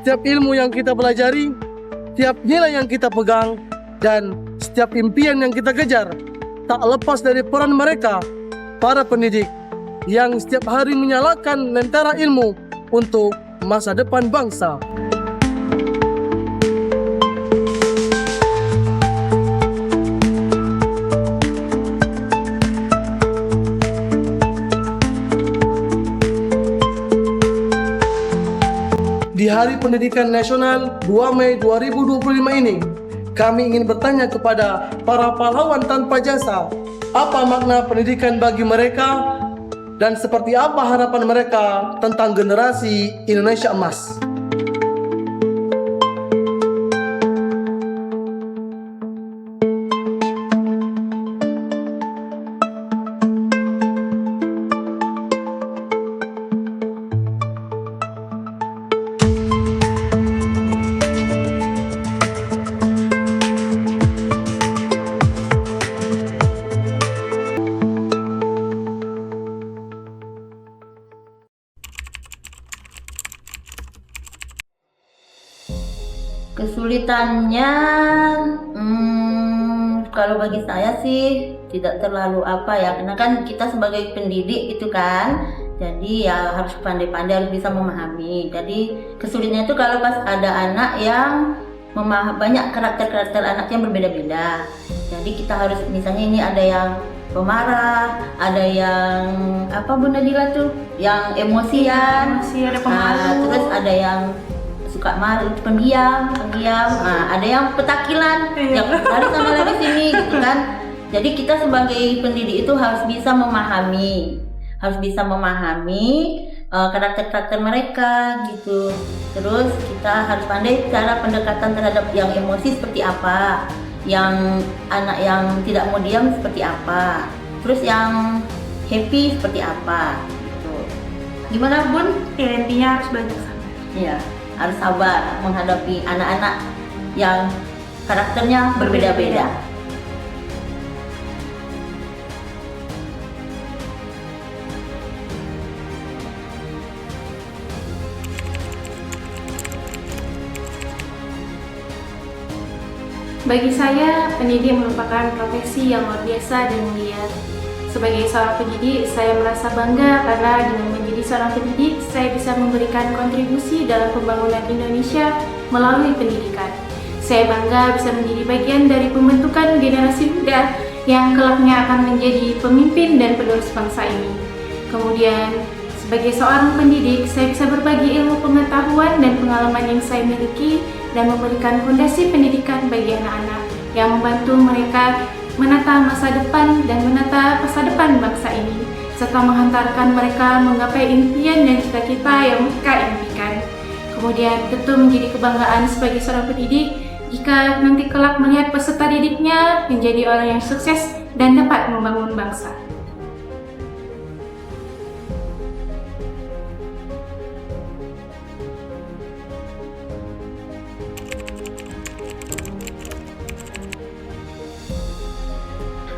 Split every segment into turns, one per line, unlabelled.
setiap ilmu yang kita pelajari, setiap nilai yang kita pegang, dan setiap impian yang kita kejar tak lepas dari peran mereka, para pendidik yang setiap hari menyalakan lentera ilmu untuk masa depan bangsa. Di Hari Pendidikan Nasional 2 Mei 2025 ini, kami ingin bertanya kepada para pahlawan tanpa jasa, apa makna pendidikan bagi mereka dan seperti apa harapan mereka tentang generasi Indonesia emas.
Kesulitannya, kalau bagi saya sih tidak terlalu apa ya, karena kan kita sebagai pendidik gitu kan, jadi ya harus pandai-pandai, harus bisa memahami. Jadi kesulitannya itu kalau pas ada anak yang banyak karakter anak yang berbeda-beda. Jadi kita harus, misalnya ini ada yang pemarah, ada yang apa Bunda Dila tuh, yang emosian,
ada pemalu,
terus ada yang suka malu, pendiam, ada yang petakilan, yang lari sana lari sini gitu kan. Jadi kita sebagai pendidik itu harus bisa memahami karakter mereka gitu. Terus kita harus pandai cara pendekatan terhadap yang emosi seperti apa, yang anak yang tidak mau diam seperti apa, terus yang happy seperti apa gitu. Gimana Bun?
Ya, intinya harus banyak sabar.
Iya, harus sabar menghadapi anak-anak yang karakternya berbeda-beda.
Bagi saya, pendidik merupakan profesi yang luar biasa dan mulia. Sebagai seorang pendidik, saya merasa bangga karena dengan menjadi seorang pendidik, saya bisa memberikan kontribusi dalam pembangunan Indonesia melalui pendidikan. Saya bangga bisa menjadi bagian dari pembentukan generasi muda yang kelaknya akan menjadi pemimpin dan penerus bangsa ini. Kemudian, sebagai seorang pendidik, saya bisa berbagi ilmu pengetahuan dan pengalaman yang saya miliki dan memberikan fondasi pendidikan bagi anak-anak yang membantu mereka menata masa depan dan menata masa depan bangsa ini, serta menghantarkan mereka menggapai impian dan cita-cita yang mereka impikan. Kemudian tentu menjadi kebanggaan sebagai seorang pendidik jika nanti kelak melihat peserta didiknya menjadi orang yang sukses dan dapat membangun bangsa.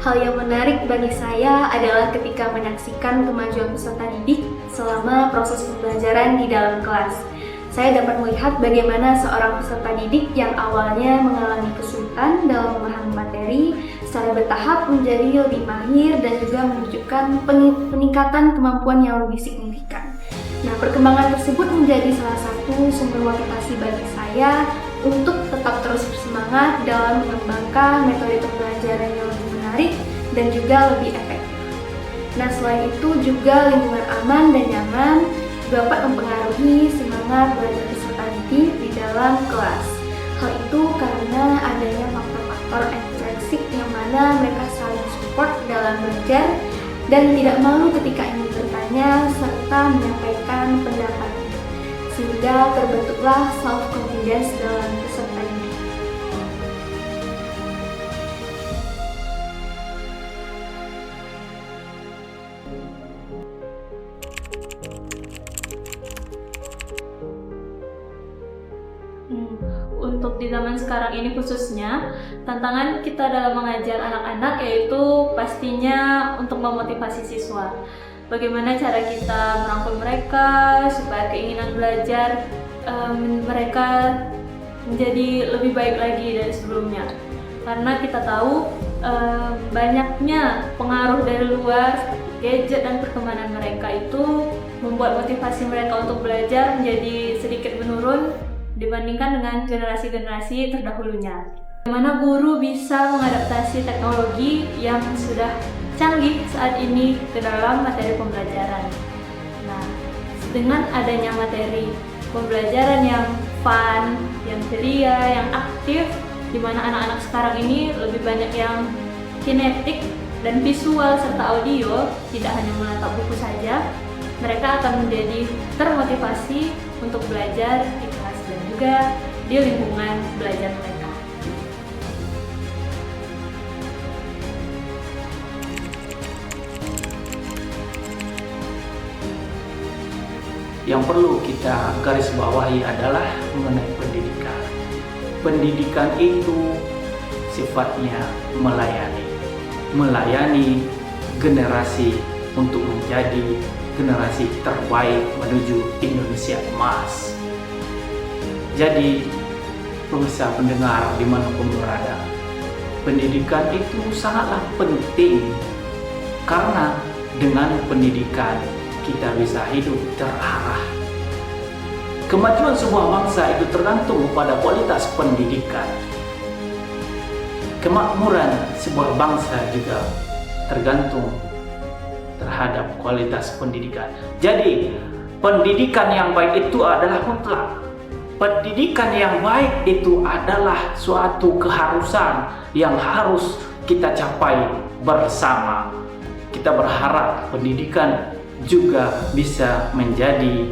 Hal yang menarik bagi saya adalah ketika menyaksikan kemajuan peserta didik selama proses pembelajaran di dalam kelas. Saya dapat melihat bagaimana seorang peserta didik yang awalnya mengalami kesulitan dalam memahami materi secara bertahap menjadi lebih mahir dan juga menunjukkan peningkatan kemampuan yang lebih signifikan. Nah, perkembangan tersebut menjadi salah satu sumber motivasi bagi saya untuk tetap terus bersemangat dalam mengembangkan metode pembelajaran yang lebih menarik dan juga lebih efektif. Nah, selain itu juga lingkungan aman dan nyaman dapat mempengaruhi semangat belajar peserta didik di dalam kelas. Hal itu karena adanya faktor-faktor intrinsik yang mana mereka saling support dalam belajar dan tidak malu ketika ingin bertanya serta menyampaikan pendapatnya, sehingga terbentuklah self-confidence dalam peserta didik.
Untuk di zaman sekarang ini khususnya, tantangan kita dalam mengajar anak-anak yaitu pastinya untuk memotivasi siswa. Bagaimana cara kita merangkul mereka supaya keinginan belajar mereka menjadi lebih baik lagi dari sebelumnya. Karena kita tahu banyaknya pengaruh dari luar, gadget dan perkembangan mereka itu membuat motivasi mereka untuk belajar menjadi sedikit menurun dibandingkan dengan generasi-generasi terdahulunya. Bagaimana guru bisa mengadaptasi teknologi yang sudah canggih saat ini ke dalam materi pembelajaran. Nah, dengan adanya materi pembelajaran yang fun, yang ceria, yang aktif, di mana anak-anak sekarang ini lebih banyak yang kinetik dan visual serta audio, tidak hanya menatap buku saja, mereka akan menjadi termotivasi untuk belajar di kelas dan juga di lingkungan belajar mereka.
Yang perlu kita garis bawahi adalah mengenai pendidikan. Pendidikan itu sifatnya melayani generasi untuk menjadi generasi terbaik menuju Indonesia emas. Jadi, pemirsa pendengar dimanapun berada, pendidikan itu sangatlah penting karena dengan pendidikan kita bisa hidup terarah. Kemajuan sebuah bangsa itu tergantung kepada kualitas pendidikan. Kemakmuran sebuah bangsa juga tergantung terhadap kualitas pendidikan. Jadi, pendidikan yang baik itu adalah mutlak. Pendidikan yang baik itu adalah suatu keharusan yang harus kita capai bersama. Kita berharap pendidikan juga bisa menjadi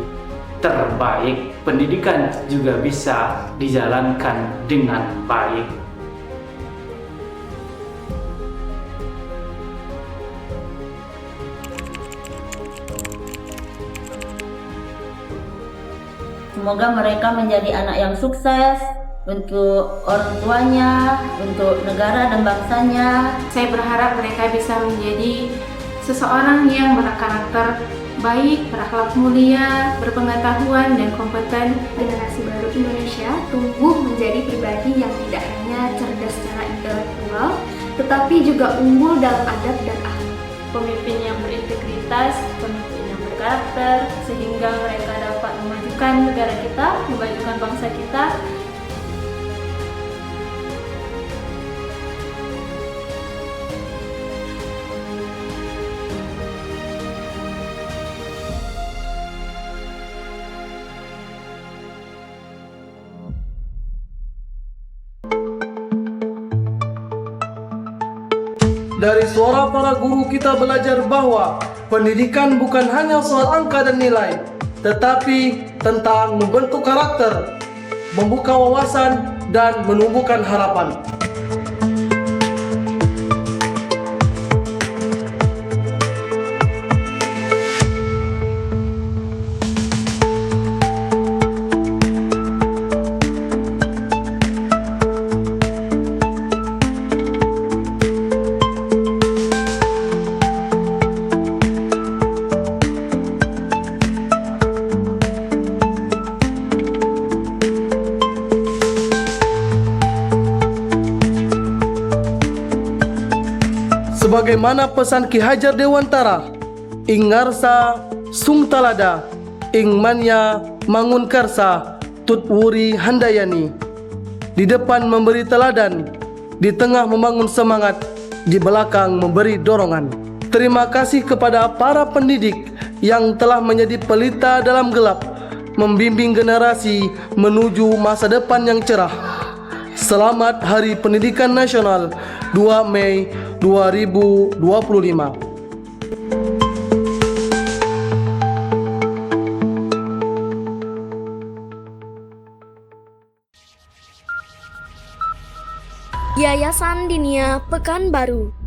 terbaik, pendidikan juga bisa dijalankan dengan baik.
Semoga mereka menjadi anak yang sukses untuk orang tuanya, untuk negara dan bangsanya.
Saya berharap mereka bisa menjadi seseorang yang berkarakter baik, berakhlak mulia, berpengetahuan dan kompeten.
Generasi baru Indonesia tumbuh menjadi pribadi yang tidak hanya cerdas secara intelektual, tetapi juga unggul dalam adab dan akhlak.
Pemimpin yang berintegritas, pemimpin yang berkarakter, sehingga mereka dapat memajukan negara kita, memajukan bangsa kita.
Dari suara para guru kita belajar bahwa pendidikan bukan hanya soal angka dan nilai, tetapi tentang membentuk karakter, membuka wawasan, dan menumbuhkan harapan. Sebagaimana pesan Ki Hajar Dewantara, ing ngarsa sung talada, ing manya mangun karsa, tut wuri handayani. Di depan memberi teladan, di tengah membangun semangat, di belakang memberi dorongan. Terima kasih kepada para pendidik yang telah menjadi pelita dalam gelap, membimbing generasi menuju masa depan yang cerah. Selamat Hari Pendidikan Nasional 2 Mei 2025.
Yayasan Dinia Pekanbaru.